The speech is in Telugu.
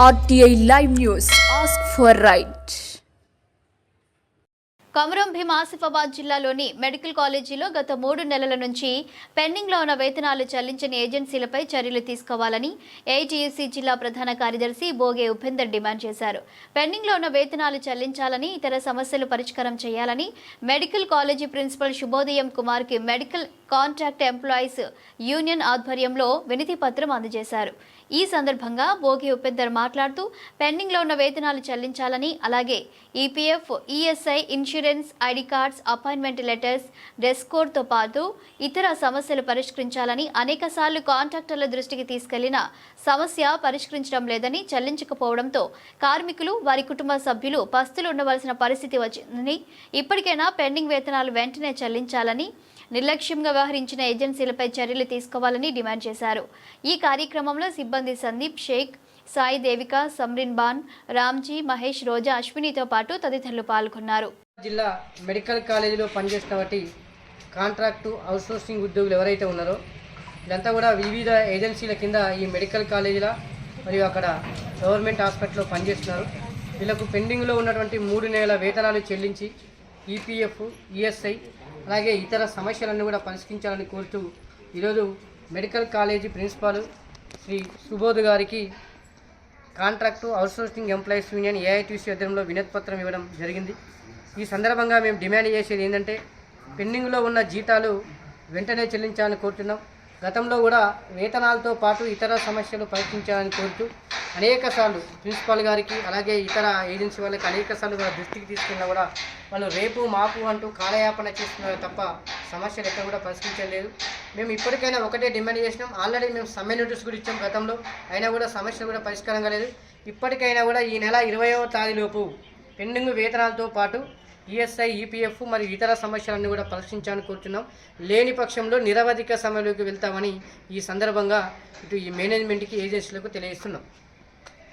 RTI Live News. Ask for right. Komaram Bheem Asifabad జిల్లాలోని మెడికల్ కాలేజీలో గత 3 నెలల నుంచి పెండింగ్లో ఉన్న వేతనాలు చెల్లించని ఏజెన్సీలపై చర్యలు తీసుకోవాలని ఏఐటీయూసీ జిల్లా ప్రధాన కార్యదర్శి బోగే ఉపేందర్ డిమాండ్ చేశారు. పెండింగ్లో ఉన్న వేతనాలు చెల్లించాలని, ఇతర సమస్యలు పరిష్కారం చేయాలని మెడికల్ కాలేజీ ప్రిన్సిపల్ శుభోదయం కుమార్కి మెడికల్ కాంట్రాక్ట్ ఎంప్లాయీస్ యూనియన్ ఆధ్వర్యంలో వినతి పత్రం అందజేశారు. ఈ సందర్భంగా బోగి ఉపేందర్ మాట్లాడుతూ పెండింగ్లో ఉన్న వేతనాలు చెల్లించాలని, అలాగే EPF, ESI, insurance, ID cards, appointment letters, dress కోడ్తో పాటు ఇతర సమస్యలు పరిష్కరించాలని అనేకసార్లు కాంట్రాక్టర్ల దృష్టికి తీసుకెళ్లిన సమస్య పరిష్కరించడం లేదని, చెల్లించకపోవడంతో కార్మికులు, వారి కుటుంబ సభ్యులు పస్తులు ఉండవలసిన పరిస్థితి వచ్చిందని, ఇప్పటికైనా పెండింగ్ వేతనాలు వెంటనే చెల్లించాలని, నిర్లక్ష్యంగా వ్యవహరించిన ఏజెన్సీలపై చర్యలు తీసుకోవాలని డిమాండ్ చేశారు. ఈ కార్యక్రమంలో సిబ్బంది సందీప్, షేక్, సాయి, దేవిక, సమ్రిన్ బాన్, రామ్జీ, మహేష్, రోజా, అశ్వినితో పాటు తదితరులు పాల్గొన్నారు. జిల్లా మెడికల్ కాలేజీలో పనిచేస్తున్నటువంటి కాంట్రాక్టు అవుట్సోర్సింగ్ ఉద్యోగులు ఎవరైతే ఉన్నారో ఇదంతా కూడా వివిధ ఏజెన్సీల కింద ఈ మెడికల్ కాలేజీల మరియు అక్కడ గవర్నమెంట్ హాస్పిటల్లో పనిచేస్తున్నారు. వీళ్ళకు పెండింగ్లో ఉన్నటువంటి 3 నెలల వేతనాలు చెల్లించి ఈపీఎఫ్, ఈఎస్ఐ అలాగే ఇతర సమస్యలన్నీ కూడా పరిష్కరించాలని కోరుతూ ఈరోజు medical college principal Shri Subodh గారికి contract outsourcing employees union AITC ఆధ్వర్యంలో వినతిపత్రం ఇవ్వడం జరిగింది. ఈ సందర్భంగా మేము డిమాండ్ చేసేది ఏంటంటే పెండింగ్లో ఉన్న జీతాలు వెంటనే చెల్లించాలని కోరుతున్నాం. గతంలో కూడా వేతనాలతో పాటు ఇతర సమస్యలు పరిష్కరించాలని కోరుతూ అనేకసార్లు ప్రిన్సిపాల్ గారికి అలాగే ఇతర ఏజెన్సీ వాళ్ళకి అనేకసార్లు కూడా దృష్టికి తీసుకున్నా కూడా వాళ్ళు రేపు మాపు అంటూ కాలయాపన చేస్తున్నారు తప్ప సమస్యలు ఎక్కడ కూడా పరిష్కరించలేదు. మేము ఇప్పటికైనా ఒకటే డిమాండ్ చేసినాం. ఆల్రెడీ మేము సమ్మె నోటీస్ కూడా ఇచ్చాం గతంలో, అయినా కూడా సమస్యలు కూడా పరిష్కారం కాలేదు. ఇప్పటికైనా కూడా ఈ నెల 20వ తేదీలోపు పెండింగ్ వేతనాలతో పాటు ఈఎస్ఐ, ఈపీఎఫ్ మరియు ఇతర సమస్యలన్నీ కూడా పరిష్కరించాలని కోరుతున్నాం. లేని పక్షంలో నిరవధిక సమ్మెలోకి వెళ్తామని ఈ సందర్భంగా ఇటు ఈ మేనేజ్మెంట్కి, ఏజెన్సీలకు తెలియజేస్తున్నాం.